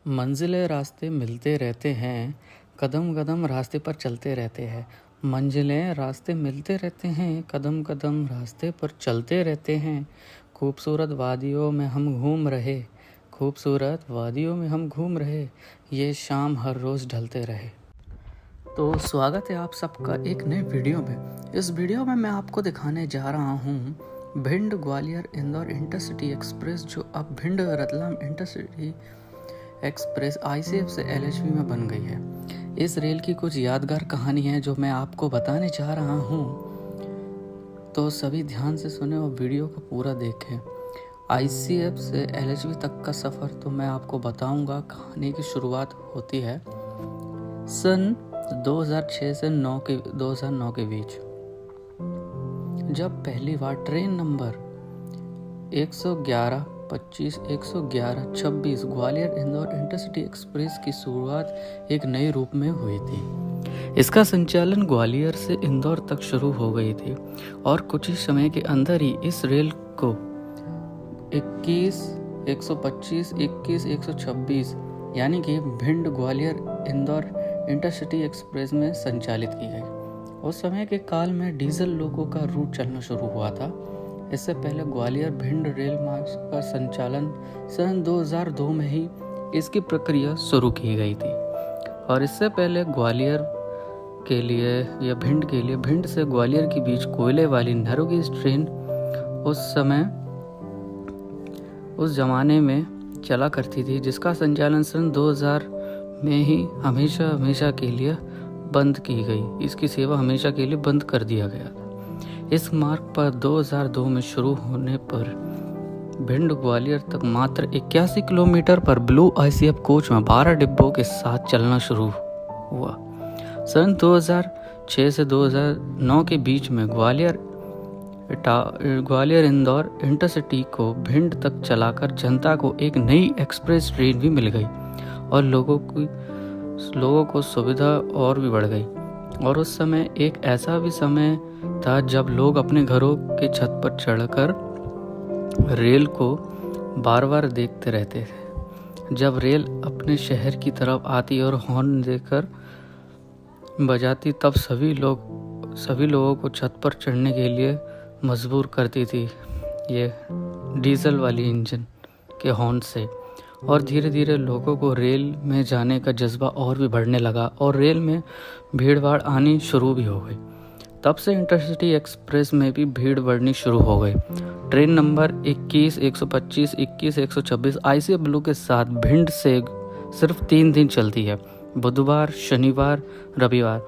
मंजिलें रास्ते मिलते रहते हैं, कदम कदम रास्ते पर चलते रहते हैं। मंजिलें रास्ते मिलते रहते हैं, कदम कदम रास्ते पर चलते रहते हैं। खूबसूरत वादियों में हम घूम रहे, खूबसूरत वादियों में हम घूम रहे, ये शाम हर रोज़ ढलते रहे। तो स्वागत है आप सबका एक नए वीडियो में। इस वीडियो में मैं आपको दिखाने जा रहा हूँ भिंड ग्वालियर इंदौर इंटरसिटी एक्सप्रेस, जो अब Bhind Ratlam intercity express ICF से एलएचबी में बन गई है। इस रेल की कुछ यादगार कहानी है जो मैं आपको बताने जा रहा हूँ, तो सभी ध्यान से सुने और वीडियो को पूरा देखें। आईसीएफ से एलएचबी तक का सफ़र तो मैं आपको बताऊंगा। कहानी की शुरुआत होती है सन 2006 से 2009 के बीच, जब पहली बार train number 111, 25, 111, 26 Gwalior Indore intercity express की शुरुआत एक नए रूप में हुई थी। इसका संचालन ग्वालियर से इंदौर तक शुरू हो गई थी और कुछ ही समय के अंदर ही इस रेल को 21, 125, 21, 126 यानी कि भिंड ग्वालियर इंदौर इंटरसिटी एक्सप्रेस में संचालित की गई। उस समय के काल में डीजल लोको का रूट चलना शुरू हुआ था। इससे पहले ग्वालियर भिंड रेल मार्ग का संचालन सन 2002 में ही इसकी प्रक्रिया शुरू की गई थी। और इससे पहले ग्वालियर के लिए या भिंड के लिए भिंड से ग्वालियर के बीच कोयले वाली नैरोगेज ट्रेन उस जमाने में चला करती थी, जिसका संचालन सन 2000 में ही हमेशा के लिए बंद की गई। इसकी सेवा हमेशा के लिए बंद कर दिया गया था। इस मार्ग पर 2002 में शुरू होने पर भिंड ग्वालियर तक मात्र 81 किलोमीटर पर ब्लू आईसीएफ कोच में 12 डिब्बों के साथ चलना शुरू हुआ। सन 2006 से 2009 के बीच में ग्वालियर इंदौर इंटरसिटी को भिंड तक चलाकर जनता को एक नई एक्सप्रेस ट्रेन भी मिल गई और लोगों को सुविधा और भी बढ़ गई। और उस समय एक ऐसा भी समय था जब लोग अपने घरों के छत पर चढ़कर रेल को बार बार देखते रहते थे। जब रेल अपने शहर की तरफ आती और हॉर्न देकर बजाती, तब सभी लोगों को छत पर चढ़ने के लिए मजबूर करती थी ये डीजल वाली इंजन के हॉर्न से। और धीरे धीरे लोगों को रेल में जाने का जज्बा और भी बढ़ने लगा और रेल में भीड़ भाड़ आनी शुरू भी हो गई। तब से इंटरसिटी एक्सप्रेस में भी भीड़ बढ़नी शुरू हो गई। ट्रेन नंबर 21, 125, 21, 126 आईसीएफ ब्लू के साथ भिंड से सिर्फ 3 दिन चलती है, बुधवार, शनिवार, रविवार,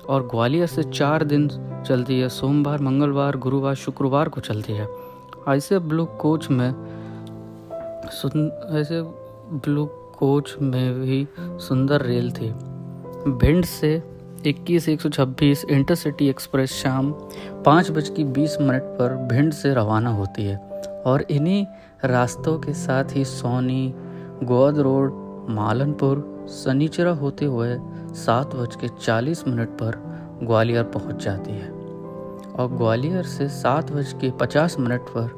और ग्वालियर से 4 दिन चलती है, सोमवार, मंगलवार, गुरुवार, शुक्रवार को चलती है। आईसीएफ ब्लू कोच में भी सुंदर रेल थी। भिंड से 21, 126 इंटरसिटी एक्सप्रेस शाम 5:20 पर भिंड से रवाना होती है और इन्हीं रास्तों के साथ ही सोनी, गोद रोड, मालनपुर, सनीचरा होते हुए 7:40 पर ग्वालियर पहुंच जाती है और ग्वालियर से 7:50 पर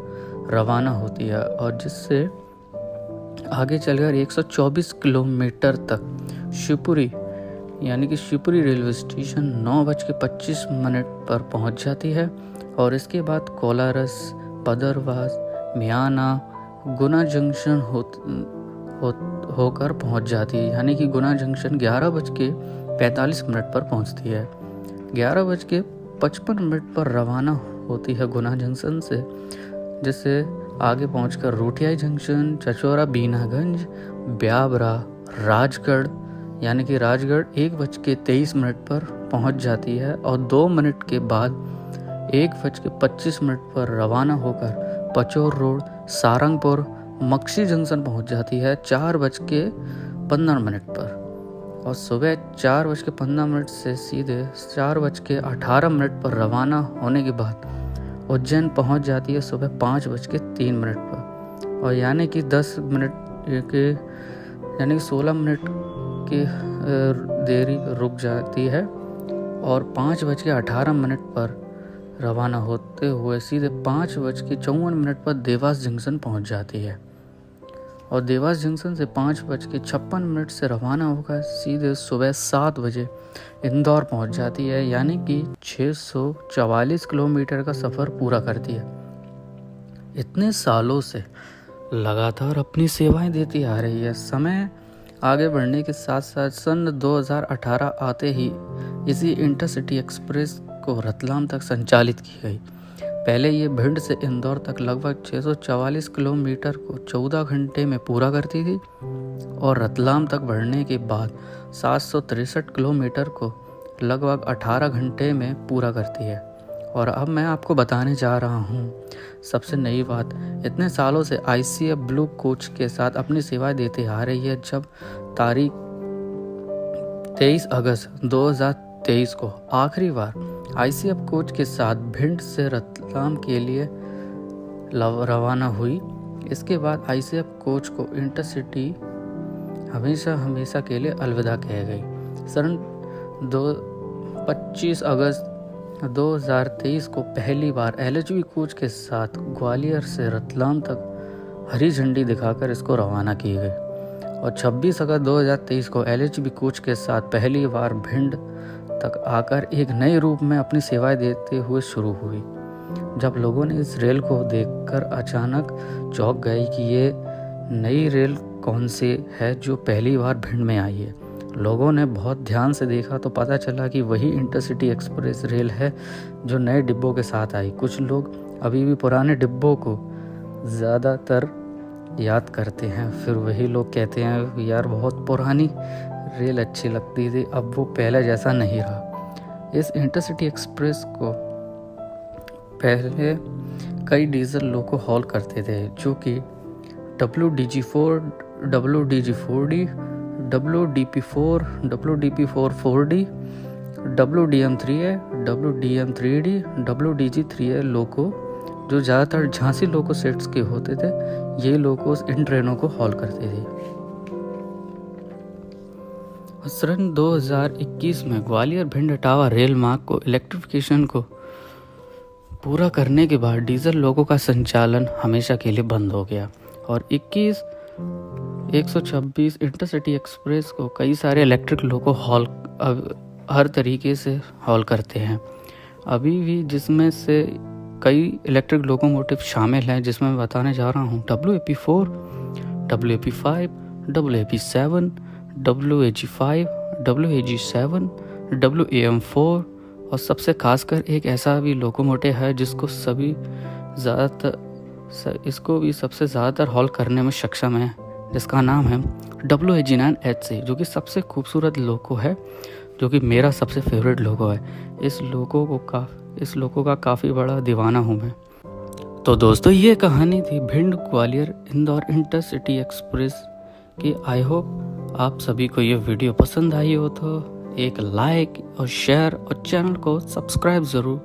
रवाना होती है, और जिससे आगे चलकर 124 किलोमीटर तक शिवपुरी यानी कि शिवपुरी रेलवे स्टेशन 9:25 पर पहुंच जाती है। और इसके बाद कोलारस, बदरवास, मियाना, गुना जंक्शन होकर पहुंच जाती है, यानी कि गुना जंक्शन 11:45 पर पहुंचती है। 11:55 पर रवाना होती है गुना जंक्शन से, जिससे आगे पहुंचकर रोटियाई जंक्शन, चचोरा, बीनागंज, ब्यावरा, राजगढ़ यानी कि राजगढ़ 1:23 पर पहुंच जाती है और 2 मिनट के बाद 1:25 पर रवाना होकर पचोर रोड, सारंगपुर, मक्सी जंक्शन पहुंच जाती है 4:15 पर, और सुबह 4:15 से सीधे 4:18 पर रवाना होने के बाद उज्जैन पहुंच जाती है सुबह 5:03 पर, और यानी कि 16 मिनट की देरी रुक जाती है और 5:18 पर रवाना होते हुए सीधे 5:54 पर देवास जंक्शन पहुंच जाती है। और देवास जंक्शन से 5:56 से रवाना होकर सीधे सुबह 7 बजे इंदौर पहुंच जाती है, यानी कि 644 किलोमीटर का सफ़र पूरा करती है। इतने सालों से लगातार अपनी सेवाएं देती आ रही है। समय आगे बढ़ने के साथ साथ सन 2018 आते ही इसी इंटरसिटी एक्सप्रेस को रतलाम तक संचालित की गई। पहले ये भिंड से इंदौर तक लगभग 644 किलोमीटर को 14 घंटे में पूरा करती थी और रतलाम तक बढ़ने के बाद 763 किलोमीटर को लगभग 18 घंटे में पूरा करती है। और अब मैं आपको बताने जा रहा हूँ सबसे नई बात। इतने सालों से ICF ब्लू कोच के साथ अपनी सेवाएं देते आ रही है। जब तारीख 23 अगस्त 2023 को आखिरी बार ICF कोच के साथ भिंड से रतलाम के लिए रवाना हुई, इसके बाद ICF कोच को इंटरसिटी हमेशा के लिए अलविदा कह गई। सन 25 अगस्त 2023 को पहली बार LHB कोच के साथ ग्वालियर से रतलाम तक हरी झंडी दिखाकर इसको रवाना की गई और 26 अगस्त 2023 को LHB कोच के साथ पहली बार भिंड तक आकर एक नए रूप में अपनी सेवाएं देते हुए शुरू हुई। जब लोगों ने इस रेल को देखकर अचानक चौंक गए कि ये नई रेल कौन सी है जो पहली बार भिंड में आई है। लोगों ने बहुत ध्यान से देखा तो पता चला कि वही इंटरसिटी एक्सप्रेस रेल है जो नए डिब्बों के साथ आई। कुछ लोग अभी भी पुराने डिब्बों को ज़्यादातर याद करते हैं, फिर वही लोग कहते हैं यार बहुत पुरानी रेल अच्छी लगती थी, अब वो पहले जैसा नहीं रहा। इस इंटरसिटी एक्सप्रेस को पहले कई डीजल लोको हॉल करते थे जो कि WDG4, WDG4D, WDP4, WDP4 4D, WDM3A, WDM3D, WDG3A लोको जो ज़्यादातर झांसी लोको सेट्स के होते थे, ये लोकोस इन ट्रेनों को हॉल करते थे। सन 2021 में ग्वालियर भिंड इटावा रेल मार्ग को इलेक्ट्रिफिकेशन को पूरा करने के बाद डीजल लोको का संचालन हमेशा के लिए बंद हो गया और 126 इंटरसिटी एक्सप्रेस को कई सारे इलेक्ट्रिक लोको हॉल हर तरीके से हॉल करते हैं अभी भी, जिसमें से कई इलेक्ट्रिक लोकोमोटिव शामिल हैं जिसमें मैं बताने जा रहा हूँ WAP4, WAP5, WAP7, WAG5, WAG7, WAM4 और सबसे खासकर एक ऐसा भी लोकोमोटिव है जिसको इसको भी सबसे ज़्यादातर हॉल करने में सक्षम है, जिसका नाम है WAG9HC, जो कि सबसे खूबसूरत लोको है, जो कि मेरा सबसे फेवरेट लोको है। इस लोको का काफ़ी बड़ा दीवाना हूँ मैं। तो दोस्तों ये कहानी थी भिंड ग्वालियर इंदौर इंटरसिटी एक्सप्रेस की। आई होप आप सभी को ये वीडियो पसंद आई हो तो एक लाइक और शेयर और चैनल को सब्सक्राइब ज़रूर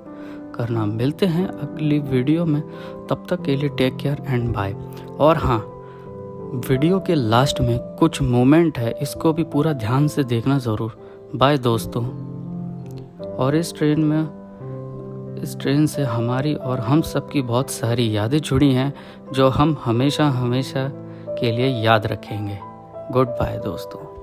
करना। मिलते हैं अगली वीडियो में, तब तक के लिए टेक केयर एंड बाय। और हाँ, वीडियो के लास्ट में कुछ मोमेंट है, इसको भी पूरा ध्यान से देखना ज़रूर। बाय दोस्तों। और इस ट्रेन से हमारी और हम सब की बहुत सारी यादें जुड़ी हैं जो हम हमेशा के लिए याद रखेंगे। गुड बाय दोस्तों।